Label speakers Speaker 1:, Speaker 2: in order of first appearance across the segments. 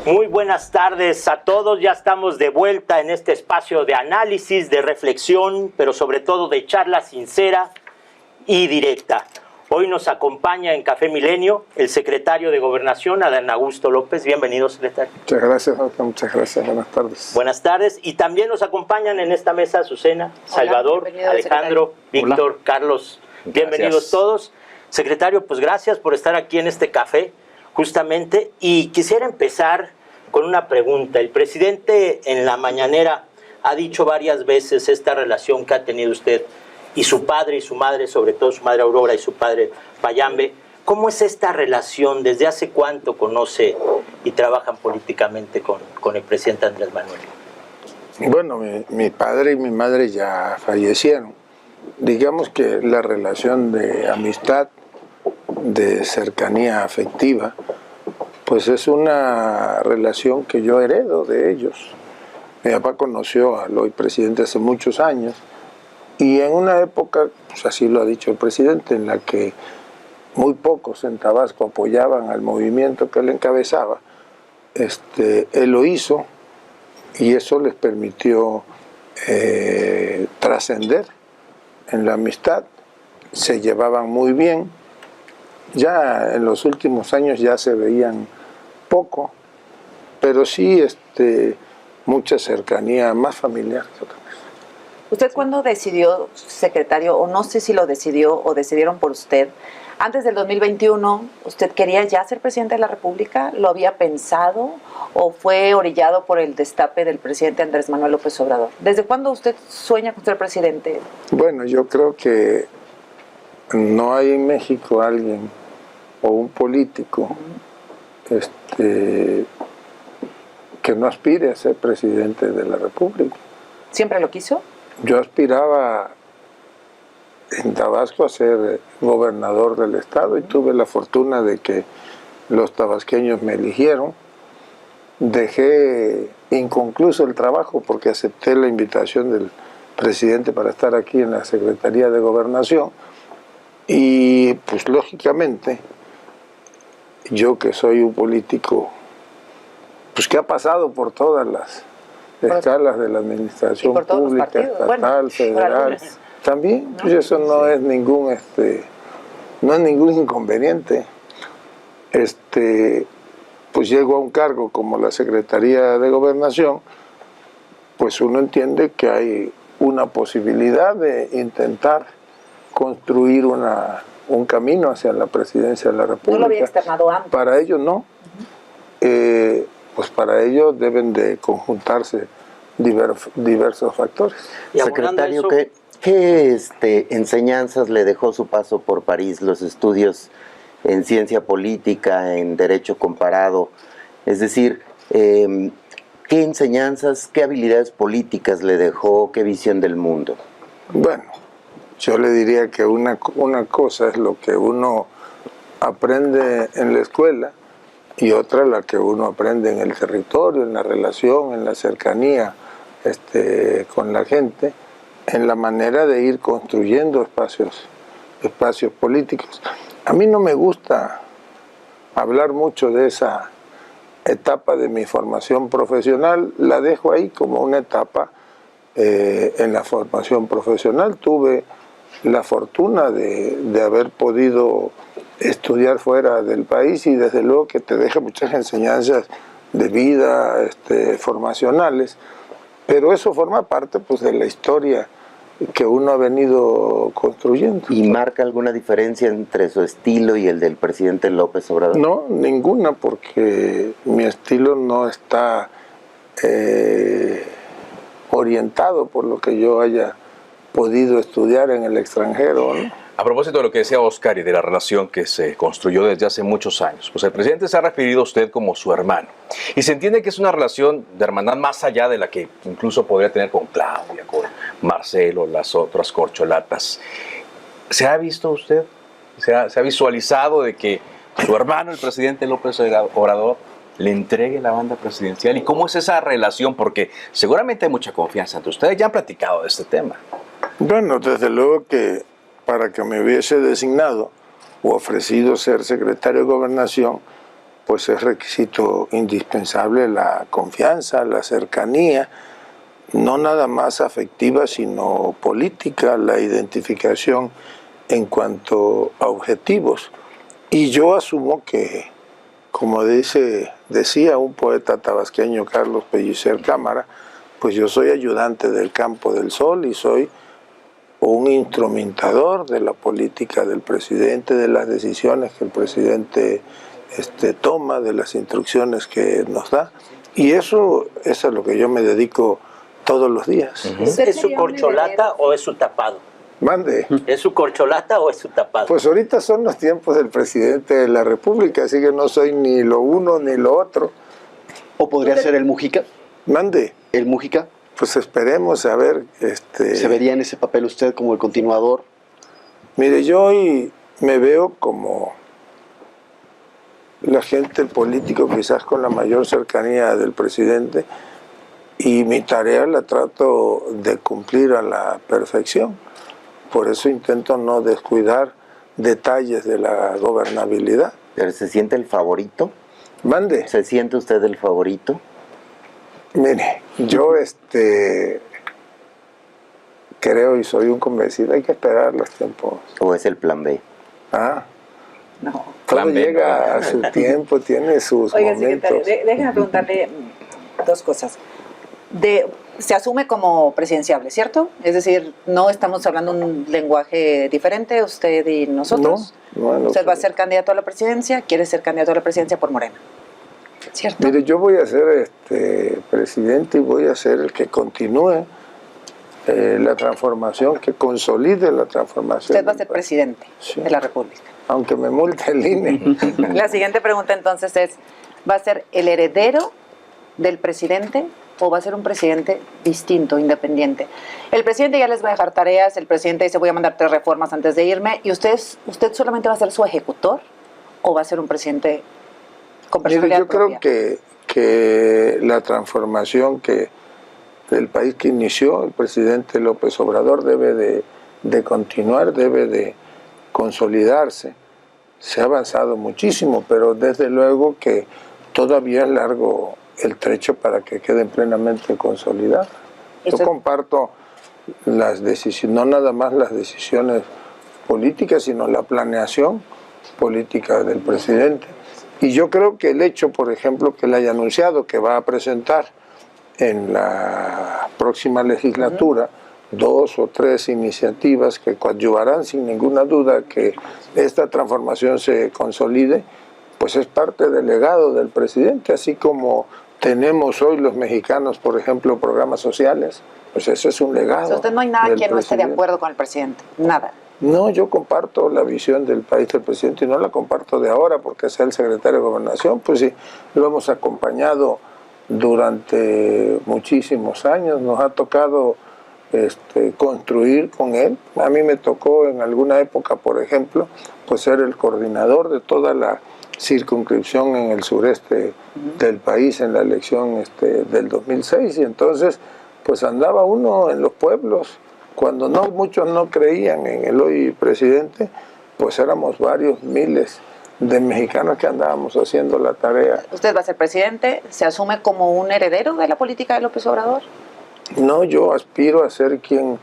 Speaker 1: Muy buenas tardes a todos, ya estamos de vuelta en este espacio de análisis, de reflexión, pero sobre todo de charla sincera y directa. Hoy nos acompaña en Café Milenio el secretario de Gobernación, Adán Augusto López. Bienvenido, secretario.
Speaker 2: Muchas gracias, Jorge. Muchas gracias. Buenas tardes.
Speaker 1: Buenas tardes. Y también nos acompañan en esta mesa Azucena, Salvador, Alejandro, Víctor,
Speaker 3: Hola.
Speaker 1: Carlos. Bienvenidos todos. Secretario, pues gracias por estar aquí en este café, justamente. Y quisiera empezar con una pregunta. El presidente en la mañanera ha dicho varias veces esta relación que ha tenido usted y su padre y su madre, sobre todo su madre Aurora y su padre Payambe. ¿Cómo es esta relación? ¿Desde hace cuánto conoce y trabajan políticamente con el presidente Andrés Manuel?
Speaker 2: Bueno, mi padre y mi madre ya fallecieron. Digamos que la relación de amistad, de cercanía afectiva, pues es una relación que yo heredo de ellos. Mi papá conoció al hoy presidente hace muchos años y en una época, pues así lo ha dicho el presidente, en la que muy pocos en Tabasco apoyaban al movimiento que él encabezaba, él lo hizo y eso les permitió trascender en la amistad. Se llevaban muy bien. Ya en los últimos años ya se veían poco, pero sí mucha cercanía, más familiar.
Speaker 3: ¿Usted cuándo decidió, secretario, o no sé si lo decidió o decidieron por usted, antes del 2021, usted quería ya ser presidente de la República? ¿Lo había pensado o fue orillado por el destape del presidente Andrés Manuel López Obrador? ¿Desde cuándo usted sueña con ser presidente?
Speaker 2: Bueno, yo creo que no hay en México alguien o un político que no aspire a ser presidente de la República.
Speaker 3: ¿Siempre lo quiso?
Speaker 2: Yo aspiraba en Tabasco a ser gobernador del estado y tuve la fortuna de que los tabasqueños me eligieron. Dejé inconcluso el trabajo porque acepté la invitación del presidente para estar aquí en la Secretaría de Gobernación y pues lógicamente yo, que soy un político pues que ha pasado por todas las escalas de la administración pública, estatal, federal, también, pues eso no es ningún inconveniente. Pues llego a un cargo como la Secretaría de Gobernación, pues uno entiende que hay una posibilidad de intentar construir un camino hacia la presidencia de la República.
Speaker 3: ¿No lo había externado antes?
Speaker 2: Para ello no. Pues para ello deben de conjuntarse diversos factores.
Speaker 4: Secretario, ¿qué enseñanzas le dejó su paso por París, los estudios en ciencia política, en derecho comparado? Es decir, ¿qué enseñanzas, qué habilidades políticas le dejó, qué visión del mundo?
Speaker 2: Bueno, yo le diría que una cosa es lo que uno aprende en la escuela y otra la que uno aprende en el territorio, en la relación, en la cercanía con la gente, en la manera de ir construyendo espacios políticos. A mí no me gusta hablar mucho de esa etapa de mi formación profesional, la dejo ahí como una etapa en la formación profesional. Tuve la fortuna de haber podido estudiar fuera del país y desde luego que te deja muchas enseñanzas de vida, formacionales, pero eso forma parte pues de la historia que uno ha venido construyendo.
Speaker 4: ¿Y marca alguna diferencia entre su estilo y el del presidente López Obrador?
Speaker 2: No, ninguna, porque mi estilo no está orientado por lo que yo haya podido estudiar en el extranjero, ¿no?
Speaker 5: A propósito de lo que decía Oscar y de la relación que se construyó desde hace muchos años, pues el presidente se ha referido a usted como su hermano. Y se entiende que es una relación de hermandad más allá de la que incluso podría tener con Claudia, con Marcelo, las otras corcholatas. ¿Se ha visto usted? ¿Se ha visualizado de que su hermano, el presidente López Obrador, le entregue la banda presidencial? ¿Y cómo es esa relación? Porque seguramente hay mucha confianza entre ustedes. Ya han platicado de este tema.
Speaker 2: Bueno, desde luego que para que me hubiese designado o ofrecido ser secretario de Gobernación, pues es requisito indispensable la confianza, la cercanía, no nada más afectiva, sino política, la identificación en cuanto a objetivos. Y yo asumo que, como decía un poeta tabasqueño, Carlos Pellicer Cámara, pues yo soy ayudante del campo del sol y soy un instrumentador de la política del presidente, de las decisiones que el presidente toma, de las instrucciones que nos da. Y eso es a lo que yo me dedico todos los días.
Speaker 1: ¿Es su corcholata o es su tapado?
Speaker 2: Mande.
Speaker 1: ¿Es su corcholata o es su tapado?
Speaker 2: Pues ahorita son los tiempos del presidente de la República, así que no soy ni lo uno ni lo otro.
Speaker 6: ¿O podría ser el Mújica?
Speaker 2: Mande.
Speaker 6: ¿El Mújica?
Speaker 2: Pues esperemos a ver.
Speaker 6: ¿Se vería en ese papel usted como el continuador?
Speaker 2: Mire, yo hoy me veo como la gente, el político quizás con la mayor cercanía del presidente, y mi tarea la trato de cumplir a la perfección. Por eso intento no descuidar detalles de la gobernabilidad.
Speaker 4: ¿Pero se siente el favorito?
Speaker 2: Mande.
Speaker 4: ¿Se siente usted el favorito?
Speaker 2: Mire, yo creo y soy un convencido, hay que esperar los tiempos.
Speaker 4: ¿O es el plan B?
Speaker 3: No.
Speaker 2: Todo
Speaker 5: Plan B,
Speaker 2: llega
Speaker 5: no.
Speaker 2: a su tiempo, tiene sus
Speaker 3: Oiga,
Speaker 2: momentos.
Speaker 3: secretario, déjeme preguntarle dos cosas. Se asume como presidenciable, ¿cierto? Es decir, no estamos hablando un lenguaje diferente, usted y nosotros.
Speaker 2: No,
Speaker 3: Usted va a ser candidato a la presidencia, quiere ser candidato a la presidencia por Morena, ¿cierto?
Speaker 2: Mire, yo voy a ser presidente y voy a ser el que continúe la transformación, que consolide la transformación.
Speaker 3: Usted va a ser presidente de la República.
Speaker 2: Aunque me multe el INE.
Speaker 3: La siguiente pregunta entonces es, ¿va a ser el heredero del presidente o va a ser un presidente distinto, independiente? El presidente ya les va a dejar tareas, el presidente dice voy a mandar 3 reformas antes de irme, y usted solamente va a ser su ejecutor o va a ser un presidente con personalidad
Speaker 2: Mire, yo
Speaker 3: propia?
Speaker 2: creo que la transformación del país que inició el presidente López Obrador debe de continuar, debe de consolidarse. Se ha avanzado muchísimo, pero desde luego que todavía es largo el trecho para que queden plenamente consolidadas. Yo comparto las decisiones, no nada más las decisiones políticas, sino la planeación política del presidente. Y yo creo que el hecho, por ejemplo, que él haya anunciado que va a presentar en la próxima legislatura 2 o 3 iniciativas que coadyuvarán sin ninguna duda que esta transformación se consolide, pues es parte del legado del presidente, así como tenemos hoy los mexicanos, por ejemplo, programas sociales, pues eso es un legado.
Speaker 3: O sea, usted no hay nada
Speaker 2: del
Speaker 3: que no esté de
Speaker 2: presidente.
Speaker 3: acuerdo con el presidente, nada.
Speaker 2: No, yo comparto la visión del país del presidente y no la comparto de ahora porque sea el secretario de Gobernación, pues sí, lo hemos acompañado durante muchísimos años, nos ha tocado construir con él. A mí me tocó en alguna época, por ejemplo, pues ser el coordinador de toda la circunscripción en el sureste del país en la elección del 2006, y entonces pues andaba uno en los pueblos, cuando muchos no creían en el hoy presidente, pues éramos varios miles de mexicanos que andábamos haciendo la tarea.
Speaker 3: ¿Usted va a ser presidente? ¿Se asume como un heredero de la política de López Obrador?
Speaker 2: No, yo aspiro a ser quien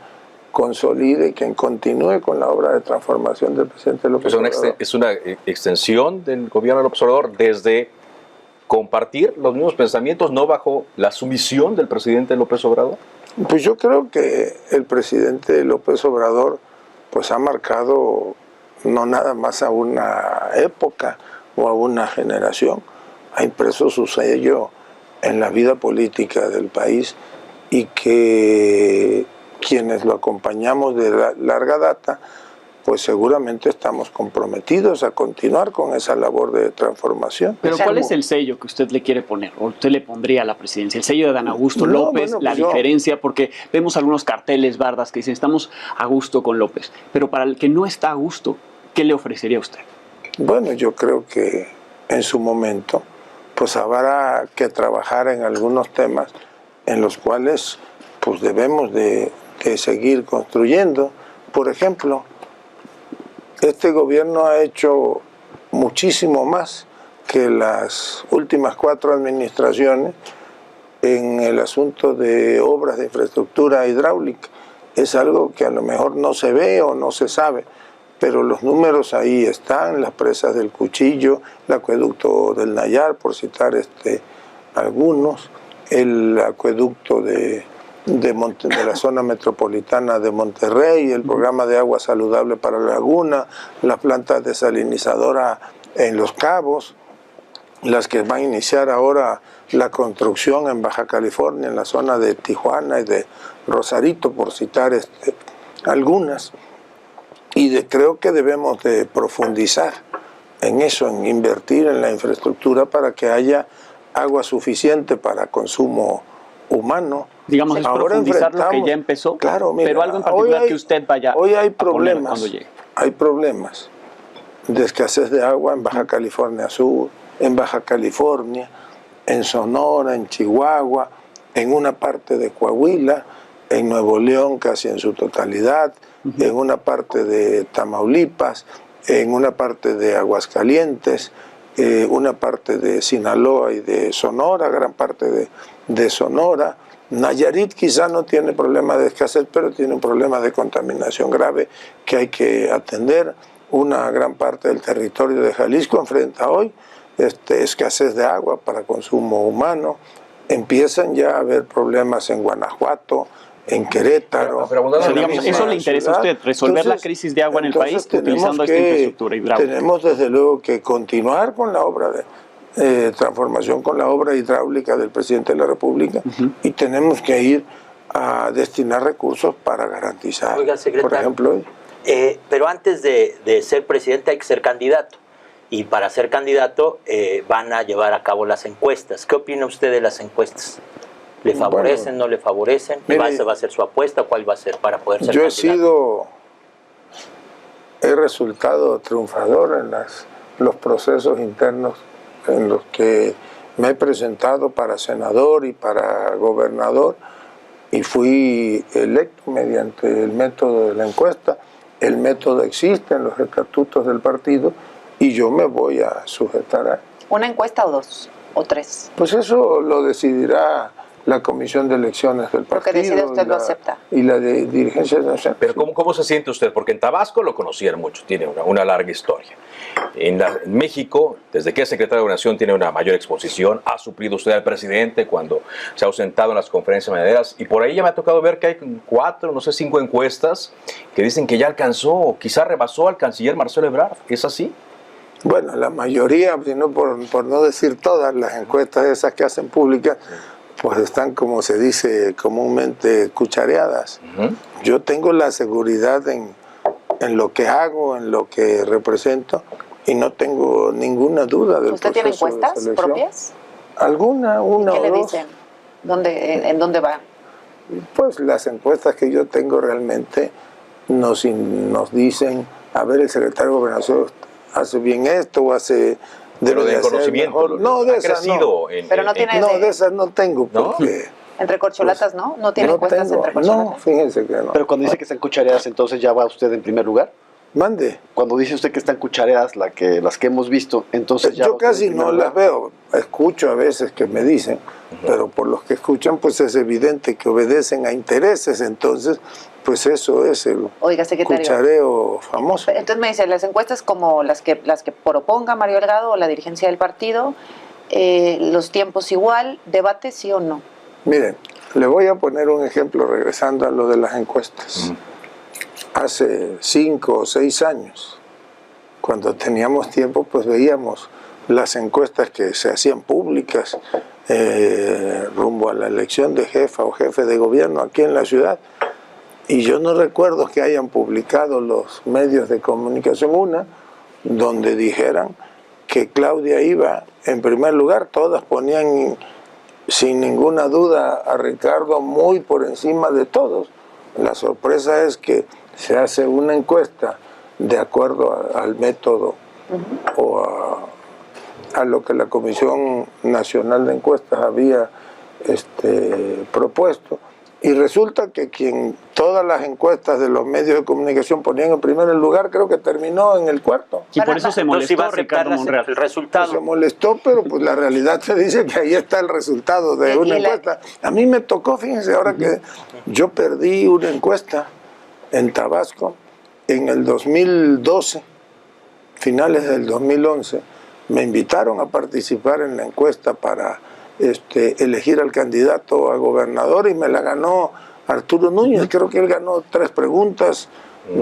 Speaker 2: consolide y quien continúe con la obra de transformación del presidente López Obrador.
Speaker 5: Es una extensión del gobierno de López Obrador desde compartir los mismos pensamientos, no bajo la sumisión del presidente López Obrador.
Speaker 2: Pues yo creo que el presidente López Obrador pues ha marcado no nada más a una época o a una generación, ha impreso su sello en la vida política del país, y que quienes lo acompañamos de larga data, pues seguramente estamos comprometidos a continuar con esa labor de transformación.
Speaker 7: Pero ¿cuál es el sello que usted le quiere poner o usted le pondría a la presidencia? El sello de Dan Augusto
Speaker 2: No,
Speaker 7: López,
Speaker 2: bueno,
Speaker 7: la
Speaker 2: pues yo-
Speaker 7: diferencia, porque vemos algunos carteles, bardas que dicen estamos a gusto con López, pero para el que no está a gusto, ¿qué le ofrecería a usted?
Speaker 2: Bueno, yo creo que en su momento pues habrá que trabajar en algunos temas en los cuales pues debemos de seguir construyendo. Por ejemplo, este gobierno ha hecho muchísimo más que las últimas 4 administraciones en el asunto de obras de infraestructura hidráulica es algo que a lo mejor no se ve o no se sabe, pero los números ahí están, las presas del Cuchillo, el acueducto del Nayar, por citar algunos, el acueducto de la zona metropolitana de Monterrey, el programa de agua saludable para la laguna, las plantas desalinizadoras en Los Cabos, las que van a iniciar ahora la construcción en Baja California, en la zona de Tijuana y de Rosarito, por citar algunas. Y creo que debemos de profundizar en eso, en invertir en la infraestructura para que haya agua suficiente para consumo humano.
Speaker 7: Digamos, es
Speaker 2: Ahora
Speaker 7: profundizar lo que ya empezó,
Speaker 2: claro, mira,
Speaker 7: pero algo en particular que usted vaya
Speaker 2: hoy hay
Speaker 7: a poner
Speaker 2: problemas,
Speaker 7: cuando llegue.
Speaker 2: hay problemas de escasez de agua en Baja California Sur, en Baja California, en Sonora, en Chihuahua, en una parte de Coahuila, en Nuevo León casi en su totalidad, en una parte de Tamaulipas, en una parte de Aguascalientes, una parte de Sinaloa y de Sonora, gran parte de Sonora. Nayarit quizá no tiene problema de escasez, pero tiene un problema de contaminación grave que hay que atender. Una gran parte del territorio de Jalisco enfrenta hoy escasez de agua para consumo humano. Empiezan ya a haber problemas en Guanajuato, en Querétaro.
Speaker 7: Digamos, eso le interesa a usted, resolver la crisis de agua en el país utilizando esta infraestructura hidráulica.
Speaker 2: Tenemos desde luego que continuar con la obra de transformación, con la obra hidráulica del presidente de la República, y tenemos que ir a destinar recursos para garantizar,
Speaker 1: Oiga, secretario,
Speaker 2: por ejemplo.
Speaker 1: Pero antes de ser presidente hay que ser candidato. Y para ser candidato van a llevar a cabo las encuestas. ¿Qué opina usted de las encuestas? ¿Le favorecen, no le favorecen? ¿Esa va a ser su apuesta? ¿Cuál va a ser para poder ser candidato?
Speaker 2: He resultado triunfador en los procesos internos en los que me he presentado para senador y para gobernador, y fui electo mediante el método de la encuesta. El método existe en los estatutos del partido y yo me voy a sujetar a...
Speaker 3: ¿Una encuesta o 2 o 3?
Speaker 2: Pues eso lo decidirá la Comisión de Elecciones del partido.
Speaker 3: Lo que decide usted lo acepta.
Speaker 2: Y la de dirigencia nacional.
Speaker 5: Pero ¿cómo se siente usted? Porque en Tabasco lo conocían mucho, tiene una larga historia. En México, desde que es secretario de Gobernación, tiene una mayor exposición. Ha suplido usted al presidente cuando se ha ausentado en las conferencias mañaneras. Y por ahí ya me ha tocado ver que hay 4, no sé, 5 encuestas que dicen que ya alcanzó, o quizá rebasó al canciller Marcelo Ebrard. ¿Es así?
Speaker 2: Bueno, la mayoría, sino por no decir todas las encuestas esas que hacen públicas, pues están, como se dice comúnmente, cuchareadas. Yo tengo la seguridad en lo que hago, en lo que represento, y no tengo ninguna duda del proceso.
Speaker 3: ¿Usted tiene encuestas propias?
Speaker 2: ¿Alguna? ¿Una o dos?
Speaker 3: ¿Qué le dicen? ¿En dónde va?
Speaker 2: Pues las encuestas que yo tengo realmente nos dicen, a ver, el secretario de Gobernación hace bien esto o hace...
Speaker 5: Pero de conocimiento.
Speaker 2: No, de esas no.
Speaker 3: Pero no tiene...
Speaker 2: No, de esas no tengo, porque...
Speaker 3: ¿Entre corcholatas no? ¿No tiene encuestas entre corcholatas?
Speaker 2: No, fíjense que no.
Speaker 6: Pero cuando dice que están cuchareadas, entonces ya va usted en primer lugar.
Speaker 2: Mande.
Speaker 6: Cuando dice usted que están cuchareadas las que hemos visto, entonces ya...
Speaker 2: Yo casi no las veo, escucho a veces que me dicen, pero por los que escuchan pues es evidente que obedecen a intereses, entonces pues eso es el cuchareo famoso.
Speaker 3: Entonces me dice, las encuestas como las que proponga Mario Delgado o la dirigencia del partido, los tiempos igual, debate sí o no.
Speaker 2: Miren, le voy a poner un ejemplo regresando a lo de las encuestas. Hace 5 o 6 años, cuando teníamos tiempo, pues veíamos las encuestas que se hacían públicas rumbo a la elección de jefa o jefe de gobierno aquí en la ciudad. Y yo no recuerdo que hayan publicado los medios de comunicación una donde dijeran que Claudia iba en primer lugar. Todas ponían sin ninguna duda a Ricardo muy por encima de todos. La sorpresa es que se hace una encuesta de acuerdo al método o a lo que la Comisión Nacional de Encuestas había propuesto, y resulta que todas todas las encuestas de los medios de comunicación ponían en primer lugar, creo que terminó en el cuarto.
Speaker 7: Y por eso se
Speaker 1: Entonces iba a
Speaker 7: molestó
Speaker 1: aceptar
Speaker 7: Ricardo Monreal.
Speaker 1: el resultado.
Speaker 2: Se molestó, pero pues la realidad te dice que ahí está el resultado de
Speaker 3: Y
Speaker 2: una
Speaker 3: la-
Speaker 2: encuesta. A mí me tocó, fíjense, ahora que yo perdí una encuesta en Tabasco en el 2012, finales del 2011, me invitaron a participar en la encuesta para elegir al candidato a gobernador y me la ganó Arturo Núñez. Creo que él ganó 3 preguntas,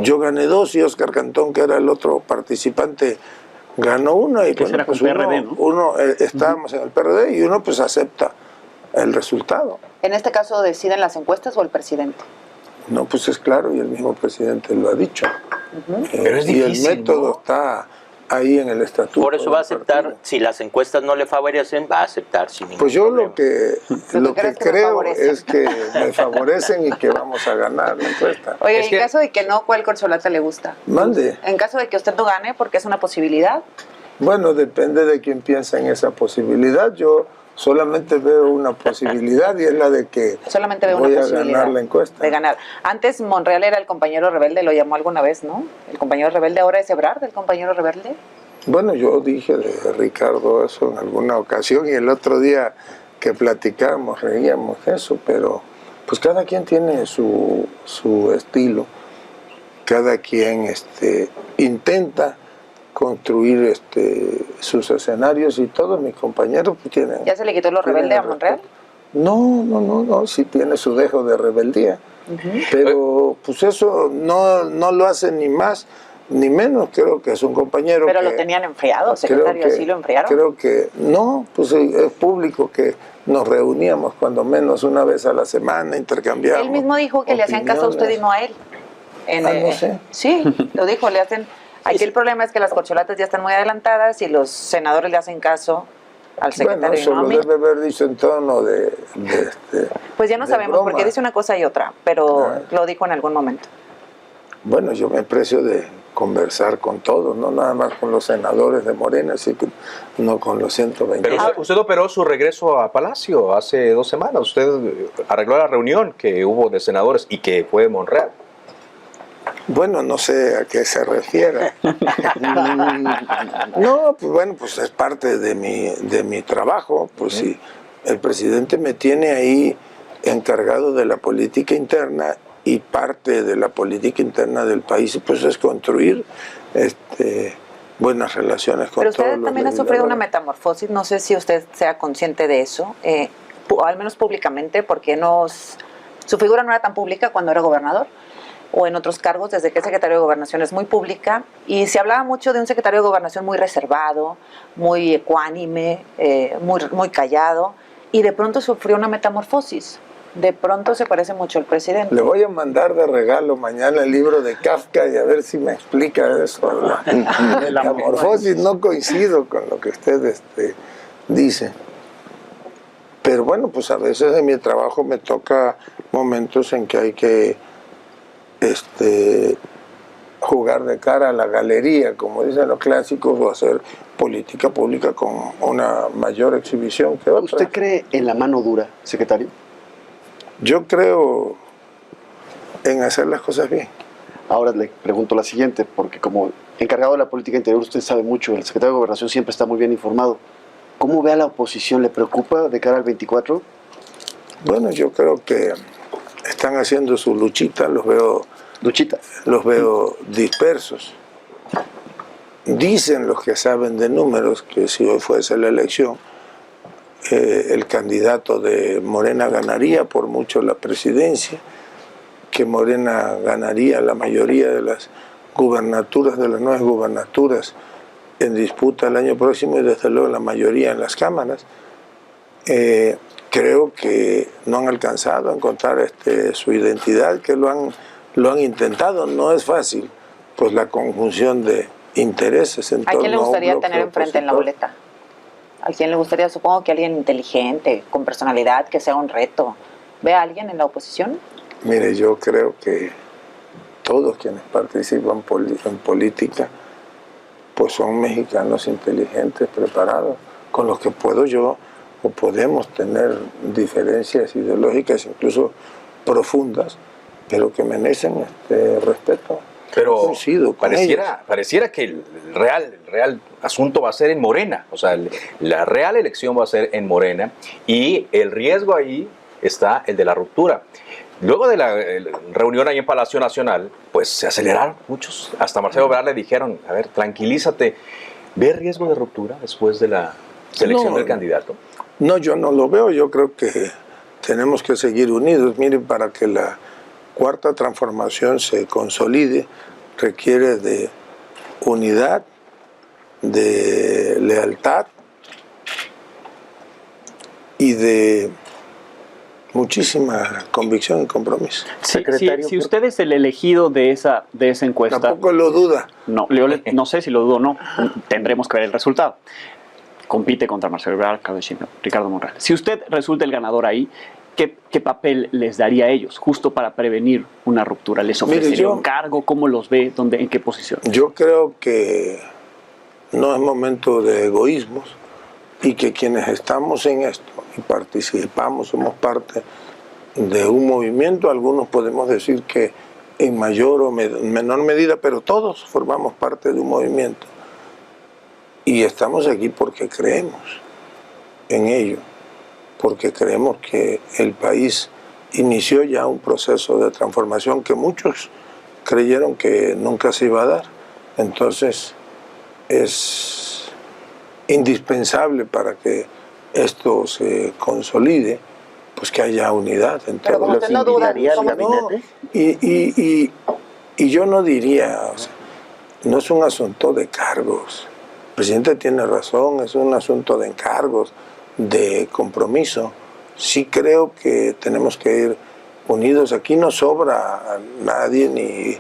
Speaker 2: yo gané 2 y Oscar Cantón, que era el otro participante, ganó 1. Y
Speaker 7: Que será con PRD, ¿no?
Speaker 2: uno estábamos en el PRD y uno pues acepta el resultado.
Speaker 3: ¿En este caso deciden las encuestas o el presidente?
Speaker 2: No, pues es claro, y el mismo presidente lo ha dicho.
Speaker 5: Pero es
Speaker 2: y
Speaker 5: difícil,
Speaker 2: el método
Speaker 5: ¿no?
Speaker 2: está ahí en el estatuto.
Speaker 1: Por eso va a
Speaker 2: del
Speaker 1: aceptar,
Speaker 2: partido.
Speaker 1: si las encuestas no le favorecen, va a aceptar sin ningún
Speaker 2: Pues yo
Speaker 1: problema.
Speaker 2: lo que
Speaker 3: crees que me
Speaker 2: creo
Speaker 3: favorecen?
Speaker 2: es que me favorecen y que vamos a ganar la encuesta.
Speaker 3: Oye,
Speaker 5: Es
Speaker 3: en
Speaker 5: que-
Speaker 3: caso de que no, ¿cuál corcholata le gusta?
Speaker 2: Mande.
Speaker 3: En caso de que usted no gane, porque es una posibilidad,
Speaker 2: Bueno, depende de quién piensa en esa posibilidad. Yo solamente veo una posibilidad y es la de que
Speaker 3: solamente veo
Speaker 2: voy
Speaker 3: una
Speaker 2: a
Speaker 3: posibilidad
Speaker 2: ganar la encuesta.
Speaker 3: de ganar. Antes Monreal era el compañero rebelde, lo llamó alguna vez, ¿no? El compañero rebelde, ahora es Ebrard, el compañero rebelde.
Speaker 2: Bueno, yo dije de Ricardo eso en alguna ocasión y el otro día que platicábamos, reíamos de eso, pero pues cada quien tiene su estilo, cada quien intenta construir sus escenarios y todos mis compañeros pues, tienen...
Speaker 3: ¿Ya se le quitó lo
Speaker 2: tienen
Speaker 3: rebelde a
Speaker 2: el
Speaker 3: Monreal?
Speaker 2: respeto. No, sí tiene su dejo de rebeldía, pero pues eso no lo hace ni más ni menos. Creo que es un compañero
Speaker 3: Pero
Speaker 2: que...
Speaker 3: lo tenían enfriado,
Speaker 2: creo
Speaker 3: secretario,
Speaker 2: que-
Speaker 3: así lo enfriaron.
Speaker 2: Creo que no, pues es público que nos reuníamos cuando menos una vez a la semana, intercambiábamos.
Speaker 3: Él mismo dijo que le hacían caso a usted y no a él.
Speaker 2: No sé.
Speaker 3: Sí, lo dijo, le hacen... Aquí el problema es que las corcholatas ya están muy adelantadas y los senadores le hacen caso al
Speaker 2: Bueno,
Speaker 3: secretario
Speaker 2: eso
Speaker 3: y no a
Speaker 2: lo
Speaker 3: mí.
Speaker 2: debe haber dicho en tono de
Speaker 3: Pues ya no
Speaker 2: de
Speaker 3: sabemos,
Speaker 2: broma.
Speaker 3: porque dice una cosa y otra, pero
Speaker 2: Ah.
Speaker 3: lo dijo en algún momento.
Speaker 2: Bueno, yo me aprecio de conversar con todos, no nada más con los senadores de Morena, no con los 120.
Speaker 5: Pero usted operó su regreso a Palacio hace 2 semanas. Usted arregló la reunión que hubo de senadores y que fue Monreal.
Speaker 2: Bueno, no sé a qué se refiere. No, pues bueno, pues es parte de mi trabajo. Pues sí, el presidente me tiene ahí encargado de la política interna y parte de la política interna del país pues es construir buenas relaciones con
Speaker 3: Pero
Speaker 2: todos
Speaker 3: usted
Speaker 2: los
Speaker 3: también ha sufrido una
Speaker 2: legisladores.
Speaker 3: metamorfosis, no sé si usted sea consciente de eso, o al menos públicamente, porque su figura no era tan pública cuando era gobernador, o en otros cargos, desde que es secretario de Gobernación es muy pública, y se hablaba mucho de un secretario de Gobernación muy reservado, muy ecuánime, muy callado, y de pronto sufrió una metamorfosis. De pronto se parece mucho al presidente.
Speaker 2: Le voy a mandar de regalo mañana el libro de Kafka y a ver si me explica eso. La metamorfosis, no coincido con lo que usted dice. Pero bueno, pues a veces en mi trabajo me toca momentos en que hay que jugar de cara a la galería, como dicen los clásicos, o hacer política pública con una mayor exhibición que otra.
Speaker 6: ¿Usted cree en la mano dura, secretario?
Speaker 2: Yo creo en hacer las cosas bien.
Speaker 6: Ahora le pregunto la siguiente, porque como encargado de la política interior usted sabe mucho, el secretario de Gobernación siempre está muy bien informado. ¿Cómo ve a la oposición? ¿Le preocupa de cara al 24?
Speaker 2: Bueno, yo creo que están haciendo su luchita, los veo dispersos. Dicen los que saben de números que si hoy fuese la elección, el candidato de Morena ganaría por mucho la presidencia, que Morena ganaría la mayoría de las gubernaturas, de las 9 gubernaturas en disputa el año próximo y desde luego la mayoría en las cámaras. Creo que no han alcanzado a encontrar su identidad, que lo han intentado. No es fácil, pues la conjunción de intereses en
Speaker 3: ¿A quién le
Speaker 2: torno a un
Speaker 3: gustaría
Speaker 2: bloque
Speaker 3: tener enfrente en la
Speaker 2: opositor.
Speaker 3: boleta? ¿A quién le gustaría? Supongo que alguien inteligente, con personalidad, que sea un reto. ¿Ve a alguien en la oposición?
Speaker 2: Mire, yo creo que todos quienes participan en política pues son mexicanos inteligentes, preparados, con los que puedo yo o podemos tener diferencias ideológicas incluso profundas, pero que merecen respeto.
Speaker 5: Pero
Speaker 2: Coincido con ellos.
Speaker 5: pareciera que el real asunto va a ser en Morena, o sea, la real elección va a ser en Morena y el riesgo ahí está el de la ruptura. Luego de la reunión ahí en Palacio Nacional, pues se aceleraron muchos, hasta Marcelo Ebrard le dijeron, a ver, tranquilízate, ¿ve riesgo de ruptura después de la selección del candidato?
Speaker 2: No, yo no lo veo, yo creo que tenemos que seguir unidos. Miren, para que la cuarta transformación se consolide, requiere de unidad, de lealtad y de muchísima convicción y compromiso.
Speaker 7: Si usted es el elegido de esa encuesta,
Speaker 2: Tampoco lo duda.
Speaker 7: no, no sé si lo dudo o no, tendremos que ver el resultado. Compite contra Marcelo Ebrard, Claudio Sheinbaum, Ricardo Monreal. Si usted resulta el ganador ahí, ¿qué papel les daría a ellos justo para prevenir una ruptura? ¿Les ofrecería un cargo? ¿Cómo los ve? ¿En qué posición?
Speaker 2: Yo creo que no es momento de egoísmos y que quienes estamos en esto y participamos, somos parte de un movimiento, algunos podemos decir que en mayor o menor medida, pero todos formamos parte de un movimiento y estamos aquí porque creemos en ello, porque creemos que el país inició ya un proceso de transformación que muchos creyeron que nunca se iba a dar. Entonces es indispensable para que esto se consolide, pues que haya unidad en
Speaker 3: Pero
Speaker 2: todo.
Speaker 3: como usted no duda,
Speaker 2: Y yo no diría, o sea, no es un asunto de cargos. El presidente tiene razón, es un asunto de encargos, de compromiso. Sí creo que tenemos que ir unidos. Aquí no sobra a nadie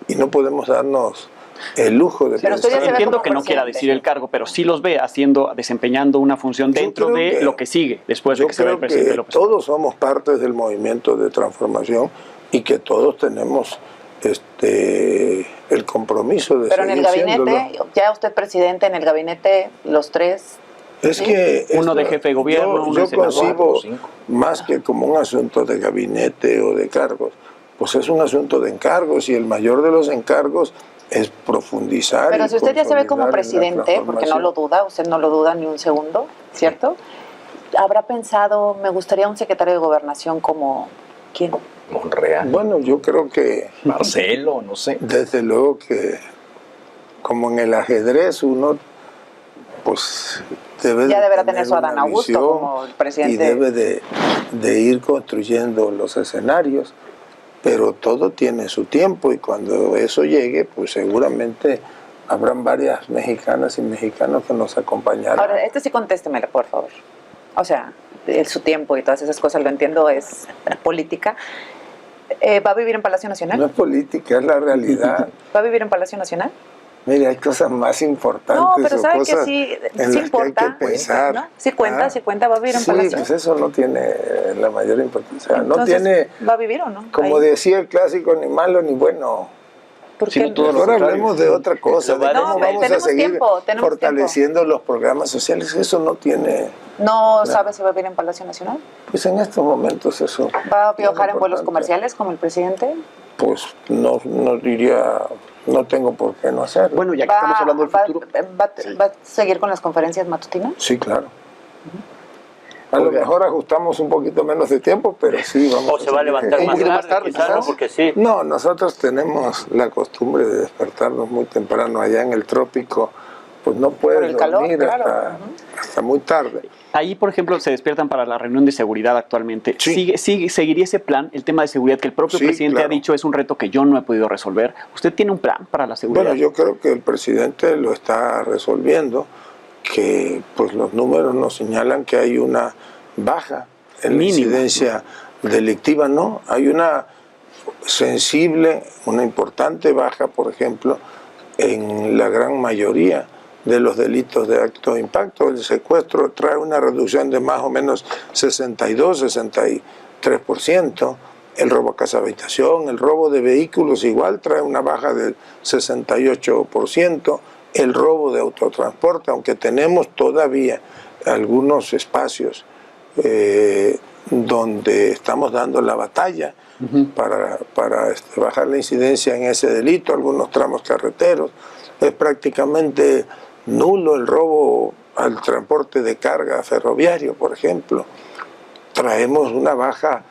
Speaker 2: y no podemos darnos el lujo de
Speaker 3: Pero usted ya se ve
Speaker 7: Entiendo
Speaker 3: como
Speaker 7: que no
Speaker 3: presidente.
Speaker 7: quiera decir el cargo, pero sí los ve desempeñando una función
Speaker 2: Yo
Speaker 7: dentro
Speaker 2: creo
Speaker 7: de
Speaker 2: que-
Speaker 7: lo que sigue después de
Speaker 2: Yo
Speaker 7: que se vea
Speaker 2: creo
Speaker 7: el presidente
Speaker 2: que
Speaker 7: López Obrador.
Speaker 2: todos somos partes del movimiento de transformación y que todos tenemos el compromiso de
Speaker 3: Pero en el
Speaker 2: seguir
Speaker 3: gabinete,
Speaker 2: siéndolo.
Speaker 3: ya usted presidente, en el gabinete, los tres.
Speaker 2: Es
Speaker 3: ¿sí?
Speaker 2: que
Speaker 7: Uno de jefe de gobierno, uno
Speaker 2: yo
Speaker 7: de senador,
Speaker 2: concibo
Speaker 5: 5.
Speaker 2: más que como un asunto de gabinete o de cargos, pues es un asunto de encargos y el mayor de los encargos es profundizar.
Speaker 3: Pero
Speaker 2: y
Speaker 3: si usted ya se ve como
Speaker 2: consolidar en la
Speaker 3: presidente, porque no lo duda, usted no lo duda ni un segundo, ¿cierto? ¿Habrá pensado, me gustaría un secretario de Gobernación como quién?
Speaker 5: Monreal,
Speaker 2: Bueno, yo creo que
Speaker 5: Marcelo, no sé.
Speaker 2: desde luego que como en el ajedrez uno pues debe
Speaker 3: Ya
Speaker 2: de
Speaker 3: deberá tener su
Speaker 2: una
Speaker 3: Adán Augusto
Speaker 2: visión
Speaker 3: como el presidente.
Speaker 2: y debe de ir construyendo los escenarios, pero todo tiene su tiempo y cuando eso llegue pues seguramente habrán varias mexicanas y mexicanos que nos acompañarán.
Speaker 3: Ahora, sí contéstemelo, por favor. O sea, su tiempo y todas esas cosas, lo entiendo, es política. ¿Va a vivir en Palacio Nacional?
Speaker 2: No es política, es la realidad.
Speaker 3: ¿Va a vivir en Palacio Nacional?
Speaker 2: Mire, hay cosas más importantes.
Speaker 3: No, pero
Speaker 2: o
Speaker 3: sabe que
Speaker 2: cosas
Speaker 3: sí,
Speaker 2: en
Speaker 3: sí
Speaker 2: las
Speaker 3: importa.
Speaker 2: que hay que pensar.
Speaker 3: ¿No? Sí cuenta, va a vivir en
Speaker 2: sí,
Speaker 3: Palacio.
Speaker 2: pues eso no tiene la mayor importancia. No
Speaker 3: Entonces,
Speaker 2: tiene,
Speaker 3: ¿va a vivir o no?
Speaker 2: como
Speaker 3: Ahí.
Speaker 2: decía el clásico, ni malo ni bueno.
Speaker 3: ¿Por
Speaker 6: sino
Speaker 3: qué?
Speaker 6: todo lo
Speaker 2: Ahora
Speaker 6: contrario.
Speaker 2: hablemos de otra cosa, de
Speaker 3: No,
Speaker 2: cómo vamos a
Speaker 3: tenemos
Speaker 2: seguir
Speaker 3: tiempo, tenemos
Speaker 2: fortaleciendo los programas sociales. Eso no tiene,
Speaker 3: ¿No sabe si va a vivir en Palacio Nacional?
Speaker 2: pues en estos momentos eso.
Speaker 3: ¿Va a viajar
Speaker 2: es
Speaker 3: en vuelos
Speaker 2: importante.
Speaker 3: comerciales como el presidente?
Speaker 2: Pues no diría, no tengo por qué no hacerlo.
Speaker 6: Bueno, ya que estamos hablando del futuro.
Speaker 3: ¿Va a seguir con las conferencias matutinas?
Speaker 2: Sí, claro. A lo mejor ajustamos un poquito menos de tiempo, pero sí vamos
Speaker 1: O se va a
Speaker 2: seguir.
Speaker 1: levantar
Speaker 6: Un
Speaker 1: más
Speaker 6: poquito más
Speaker 1: tarde,
Speaker 6: tarde,
Speaker 1: quizás, ¿no?
Speaker 6: quizás.
Speaker 1: Porque sí.
Speaker 2: No, nosotros tenemos la costumbre de despertarnos muy temprano allá en el trópico, pues no
Speaker 3: Por
Speaker 2: puedes
Speaker 3: el calor,
Speaker 2: dormir
Speaker 3: claro.
Speaker 2: hasta muy tarde.
Speaker 7: Ahí, por ejemplo, se despiertan para la reunión de seguridad actualmente.
Speaker 2: Sí.
Speaker 7: ¿Seguiría ese plan, el tema de seguridad que el propio
Speaker 2: Sí,
Speaker 7: presidente
Speaker 2: claro.
Speaker 7: ha dicho es un reto que yo no he podido resolver? ¿Usted tiene un plan para la seguridad?
Speaker 2: Bueno, yo creo que el presidente lo está resolviendo, que pues los números nos señalan que hay una baja en la
Speaker 7: Mínima.
Speaker 2: incidencia delictiva, no, hay una sensible, una importante baja, por ejemplo, en la gran mayoría de los delitos de alto impacto. El secuestro trae una reducción de más o menos 62-63%, el robo a casa habitación, el robo de vehículos igual trae una baja del 68%, el robo de autotransporte, aunque tenemos todavía algunos espacios donde estamos dando la batalla para bajar la incidencia en ese delito, algunos tramos carreteros. Es prácticamente nulo el robo al transporte de carga ferroviario, por ejemplo. Traemos una baja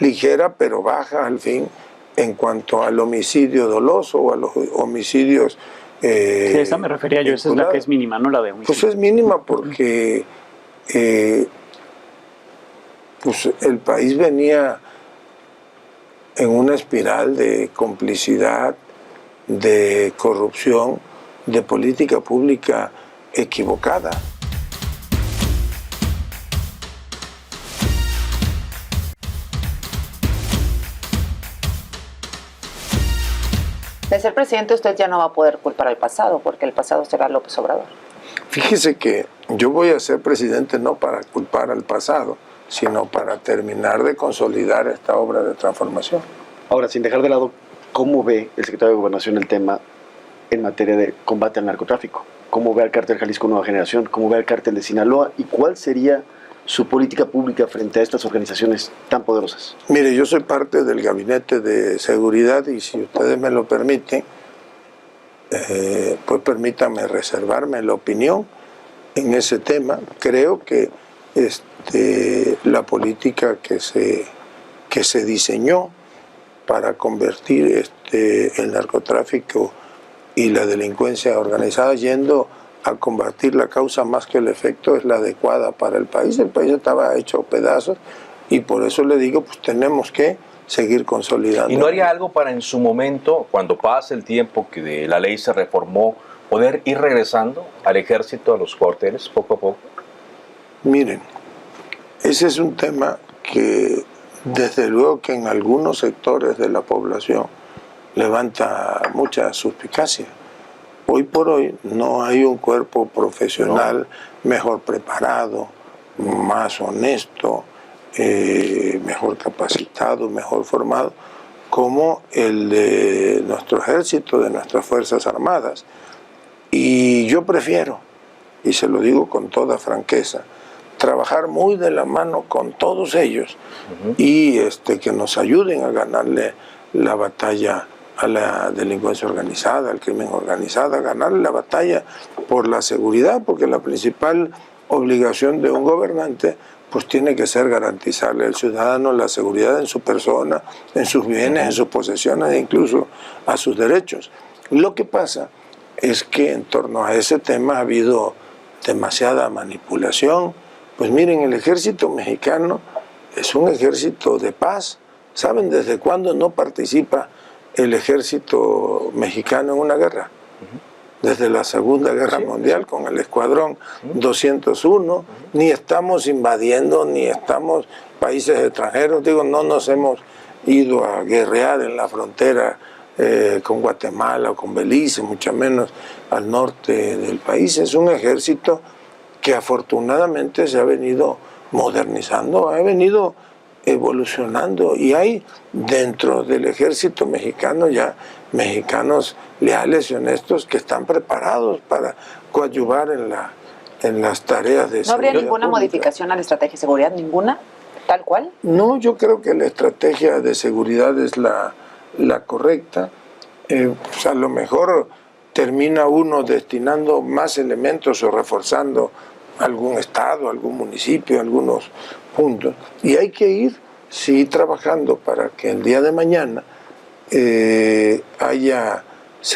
Speaker 2: ligera, pero baja al fin, en cuanto al homicidio doloso o a los homicidios.
Speaker 7: Sí, esa me refería yo, esa es la que es mínima, no la de homicidio.
Speaker 2: Pues es mínima porque pues el país venía en una espiral de complicidad, de corrupción, de política pública equivocada.
Speaker 3: De ser presidente usted ya no va a poder culpar al pasado, porque el pasado será López Obrador.
Speaker 2: Fíjese que yo voy a ser presidente no para culpar al pasado, sino para terminar de consolidar esta obra de transformación.
Speaker 6: Ahora, sin dejar de lado, ¿cómo ve el secretario de Gobernación el tema en materia de combate al narcotráfico? ¿Cómo ve al cártel Jalisco Nueva Generación? ¿Cómo ve al cártel de Sinaloa? ¿Y cuál sería su política pública frente a estas organizaciones tan poderosas?
Speaker 2: Mire, yo soy parte del Gabinete de Seguridad y si ustedes me lo permiten, pues permítanme reservarme la opinión en ese tema. Creo que la política que se diseñó para convertir el narcotráfico y la delincuencia organizada yendo a combatir la causa más que el efecto es la adecuada para el país. El país estaba hecho pedazos y por eso le digo, pues tenemos que seguir consolidando.
Speaker 5: ¿Y no haría algo para en su momento, cuando pase el tiempo que de la ley se reformó, poder ir regresando al ejército, a los cuarteles, poco a poco?
Speaker 2: Miren, ese es un tema que desde luego que en algunos sectores de la población levanta mucha suspicacia. Hoy por hoy no hay un cuerpo profesional mejor preparado, más honesto, mejor capacitado, mejor formado, como el de nuestro ejército, de nuestras Fuerzas Armadas. Y yo prefiero, y se lo digo con toda franqueza, trabajar muy de la mano con todos ellos y que nos ayuden a ganarle la batalla a la delincuencia organizada, al crimen organizado, a ganarle la batalla por la seguridad, porque la principal obligación de un gobernante pues tiene que ser garantizarle al ciudadano la seguridad en su persona, en sus bienes, en sus posesiones e incluso a sus derechos. Lo que pasa es que en torno a ese tema ha habido demasiada manipulación. Pues miren, el ejército mexicano es un ejército de paz. ¿Saben desde cuándo no participa el ejército mexicano en una guerra? Desde la Segunda Guerra Mundial con el Escuadrón 201, ni estamos invadiendo, ni estamos países extranjeros, digo, no nos hemos ido a guerrear en la frontera con Guatemala o con Belice, mucho menos al norte del país. Es un ejército que afortunadamente se ha venido modernizando, ha venido evolucionando y hay dentro del ejército mexicano ya mexicanos leales y honestos que están preparados para coadyuvar en las tareas de seguridad.
Speaker 3: ¿No habría ninguna
Speaker 2: pública.
Speaker 3: Modificación a la estrategia de seguridad? ¿Ninguna? ¿Tal cual?
Speaker 2: No, yo creo que la estrategia de seguridad es la correcta. Pues a lo mejor termina uno destinando más elementos o reforzando algún estado, algún municipio, algunos puntos. Y hay que ir, sí, trabajando para que el día de mañana se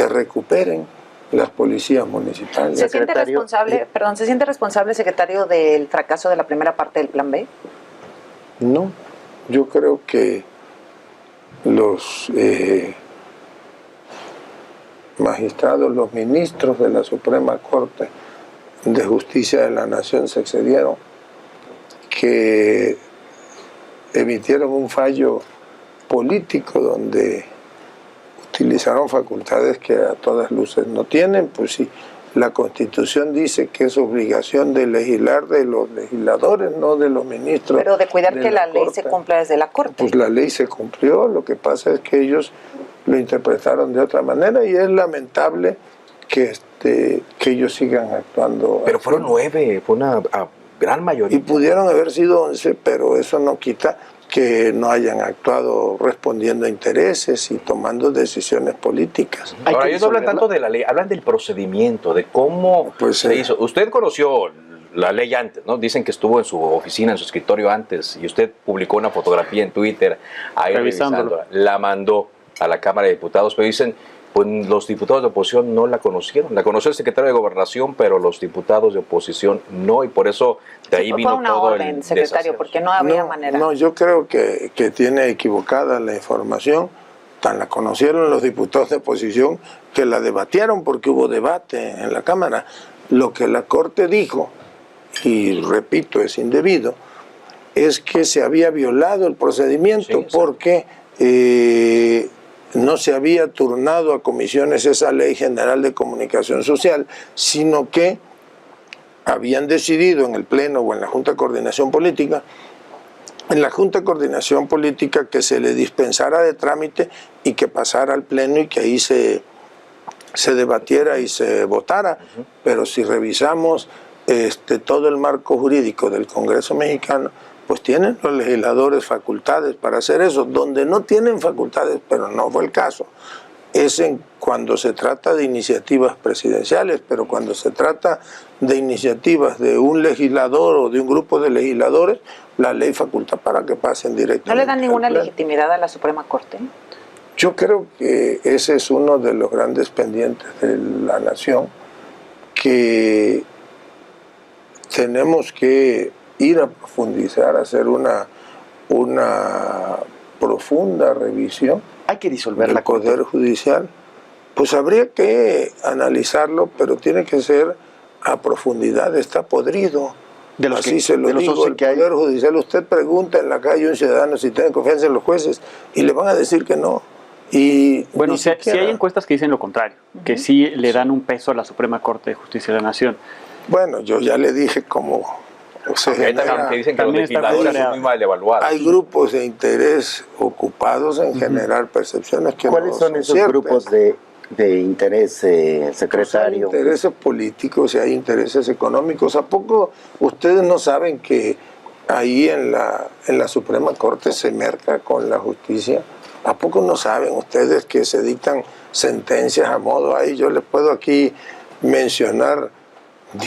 Speaker 2: recuperen las policías municipales.
Speaker 3: ¿Se siente responsable, secretario, del fracaso de la primera parte del Plan B?
Speaker 2: No, yo creo que los magistrados, los ministros de la Suprema Corte de Justicia de la Nación se excedieron, que emitieron un fallo político donde utilizaron facultades que a todas luces no tienen. Pues sí, la Constitución dice que es obligación de legislar de los legisladores, no de los ministros.
Speaker 3: Pero de cuidar que la ley
Speaker 2: Corte.
Speaker 3: se cumpla desde la Corte.
Speaker 2: Pues la ley se cumplió, lo que pasa es que ellos lo interpretaron de otra manera y es lamentable que ellos sigan actuando.
Speaker 5: Pero fueron 9, fue una gran mayoría.
Speaker 2: Y pudieron haber sido 11, pero eso no quita que no hayan actuado respondiendo a intereses y tomando decisiones políticas.
Speaker 5: Ahora, ellos no hablan tanto de la ley, hablan del procedimiento, de cómo se hizo. Usted conoció la ley antes, ¿no? Dicen que estuvo en su oficina, en su escritorio antes, y usted publicó una fotografía en Twitter, ahí revisándola. La mandó a la Cámara de Diputados, pero dicen, pues los diputados de oposición no la conocieron. La conoció el secretario de Gobernación, pero los diputados de oposición no, y por eso de ahí vino todo el
Speaker 3: Fue una orden, secretario, porque no había manera.
Speaker 2: No, yo creo que tiene equivocada la información. Tan la conocieron los diputados de oposición que la debatieron porque hubo debate en la Cámara. Lo que la Corte dijo, y repito, es indebido, es que se había violado el procedimiento porque no se había turnado a comisiones esa Ley General de Comunicación Social, sino que habían decidido en el Pleno o en la Junta de Coordinación Política, que se le dispensara de trámite y que pasara al Pleno y que ahí se debatiera y se votara. Pero si revisamos todo el marco jurídico del Congreso mexicano, pues tienen los legisladores facultades para hacer eso. Donde no tienen facultades, pero no fue el caso, es cuando se trata de iniciativas presidenciales, pero cuando se trata de iniciativas de un legislador o de un grupo de legisladores, la ley faculta para que pasen directamente.
Speaker 3: ¿No le dan ninguna legitimidad a la Suprema Corte?
Speaker 2: Yo creo que ese es uno de los grandes pendientes de la nación, que tenemos que ir a profundizar, a hacer una profunda revisión.
Speaker 6: Hay que disolver
Speaker 2: del Poder Judicial. Pues habría que analizarlo, pero tiene que ser a profundidad, está podrido. Así se lo digo, el Poder Judicial. Usted pregunta en la calle a un ciudadano si tiene confianza en los jueces y le van a decir que no. Y
Speaker 7: bueno, si hay encuestas que dicen lo contrario, que sí le dan un peso a la Suprema Corte de Justicia de la Nación.
Speaker 2: Bueno, yo ya le dije cómo se genera.
Speaker 5: Que dicen que los legisladores son muy mal evaluados.
Speaker 2: Hay grupos de interés ocupados en generar percepciones que
Speaker 4: ¿Cuáles son esos grupos de interés, secretario?
Speaker 2: Pues hay intereses políticos y hay intereses económicos. ¿A poco ustedes no saben que ahí en la Suprema Corte se merca con la justicia? ¿A poco no saben ustedes que se dictan sentencias a modo? Ahí yo les puedo aquí mencionar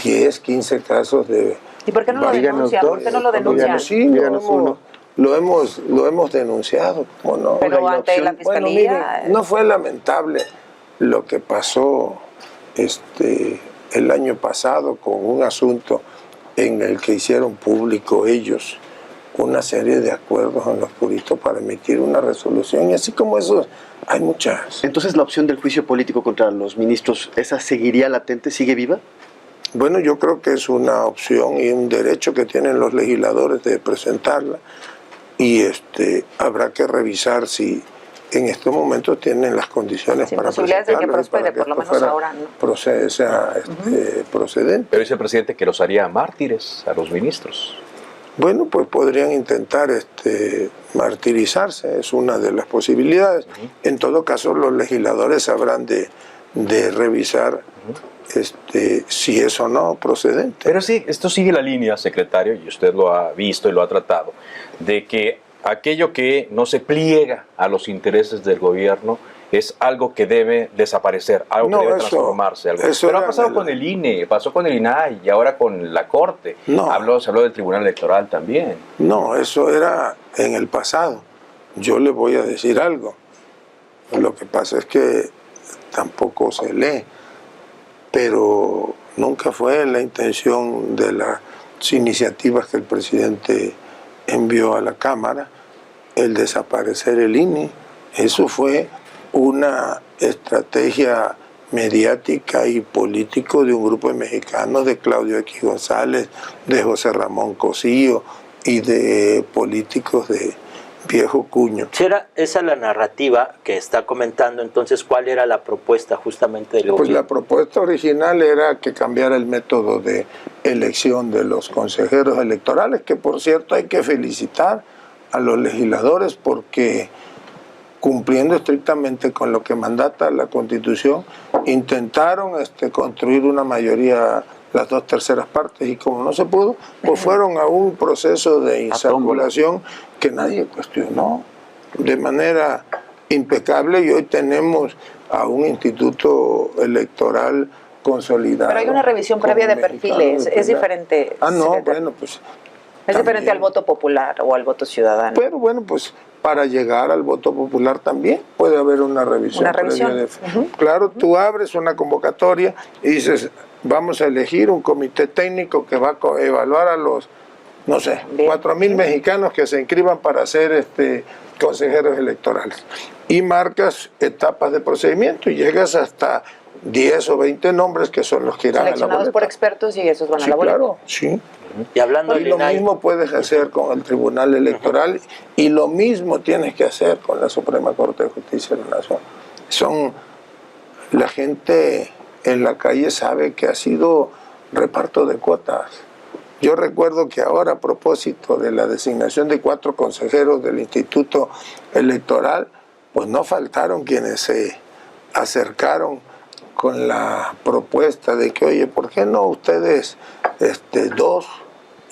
Speaker 2: 10, 15 casos de...
Speaker 3: ¿Y por qué no lo denuncian? ¿Por qué no lo denuncian?
Speaker 2: Sí, lo hemos denunciado, ¿cómo no?
Speaker 3: Pero ante la Fiscalía...
Speaker 2: Bueno, miren, no fue lamentable lo que pasó el año pasado con un asunto en el que hicieron público ellos una serie de acuerdos en los puritos para emitir una resolución, y así como eso hay muchas.
Speaker 6: Entonces, ¿la opción del juicio político contra los ministros, esa seguiría latente, sigue viva?
Speaker 2: Bueno, yo creo que es una opción y un derecho que tienen los legisladores de presentarla, y habrá que revisar si en estos momentos tienen las condiciones para
Speaker 3: posibilidades de que prospere, por lo menos ahora, ¿no?
Speaker 2: Procedente.
Speaker 5: Pero dice el presidente que los haría mártires a los ministros.
Speaker 2: Bueno, pues podrían intentar martirizarse, es una de las posibilidades. En todo caso, los legisladores habrán de revisar si es o no procedente.
Speaker 5: Pero sí, esto sigue la línea, secretario, y usted lo ha visto y lo ha tratado, de que aquello que no se pliega a los intereses del gobierno es algo que debe desaparecer, algo que debe transformarse. Pero ha pasado con el INE, pasó con el INAI y ahora con la Corte. Se habló del Tribunal Electoral también.
Speaker 2: No, eso era en el pasado. Yo le voy a decir algo. Lo que pasa es que tampoco se lee, pero nunca fue la intención de las iniciativas que el presidente envió a la Cámara el desaparecer el INE. Eso fue una estrategia mediática y político de un grupo de mexicanos, de Claudio X González, de José Ramón Cosío y de políticos de viejo cuño.
Speaker 1: Si era esa la narrativa que está comentando, entonces, ¿cuál era la propuesta justamente del gobierno?
Speaker 2: Pues la propuesta original era que cambiara el método de elección de los consejeros electorales, que por cierto hay que felicitar a los legisladores porque, cumpliendo estrictamente con lo que mandata la Constitución, intentaron construir una mayoría las 2/3 partes, y como no se pudo, pues fueron a un proceso de insaculación que nadie cuestionó de manera impecable, y hoy tenemos a un instituto electoral consolidado.
Speaker 3: Pero hay una revisión previa de perfiles, es diferente.
Speaker 2: Ah, no,
Speaker 3: secretario.
Speaker 2: bueno, pues...
Speaker 3: Es diferente
Speaker 2: también.
Speaker 3: al voto popular o al voto ciudadano.
Speaker 2: Pero bueno, pues para llegar al voto popular también puede haber una revisión.
Speaker 3: Una revisión.
Speaker 2: Claro, tú abres una convocatoria y dices, vamos a elegir un comité técnico que va a evaluar a los, no sé, 4,000 mexicanos que se inscriban para ser consejeros electorales. Y marcas etapas de procedimiento y llegas hasta 10 o 20 nombres que son los que irán a la boleta.
Speaker 3: Seleccionados por expertos y esos van
Speaker 2: Sí,
Speaker 3: a la boleta.
Speaker 2: claro, sí.
Speaker 1: Y hablando
Speaker 2: Y
Speaker 1: del
Speaker 2: lo
Speaker 1: INAI,
Speaker 2: mismo puedes hacer con el Tribunal Electoral, y lo mismo tienes que hacer con la Suprema Corte de Justicia de la Nación. La gente en la calle sabe que ha sido reparto de cuotas. Yo recuerdo que ahora, a propósito de la designación de 4 consejeros del Instituto Electoral, pues no faltaron quienes se acercaron con la propuesta de que, oye, ¿por qué no ustedes 2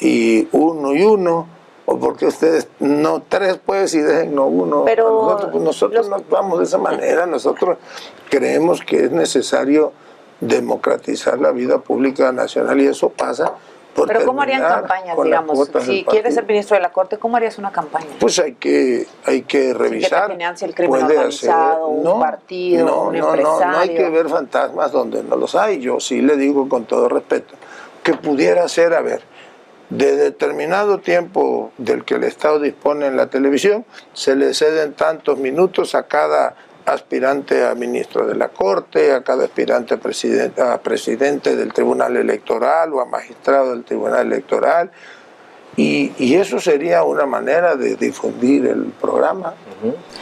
Speaker 2: y 1 y 1? ¿O por qué ustedes no 3, pues, y dejen no 1?
Speaker 3: Pero
Speaker 2: Nosotros no actuamos de esa manera. Nosotros creemos que es necesario democratizar la vida pública nacional, y eso pasa por
Speaker 3: Pero ¿cómo harían
Speaker 2: terminar
Speaker 3: campañas,
Speaker 2: con las
Speaker 3: digamos?
Speaker 2: cuotas
Speaker 3: Si
Speaker 2: del
Speaker 3: quieres
Speaker 2: partido.
Speaker 3: ser ministro de la Corte, ¿cómo harías una campaña?
Speaker 2: Pues hay que revisar.
Speaker 3: que te financie el crimen
Speaker 2: Puede
Speaker 3: organizado, un partido, un
Speaker 2: no hay que
Speaker 3: empresario.
Speaker 2: ver fantasmas donde no los hay. Yo sí le digo con todo respeto que pudiera ser, a ver, de determinado tiempo del que el Estado dispone en la televisión, se le ceden tantos minutos a cada aspirante a ministro de la Corte, a cada aspirante a presidente del Tribunal Electoral o a magistrado del Tribunal Electoral, y eso sería una manera de difundir el programa.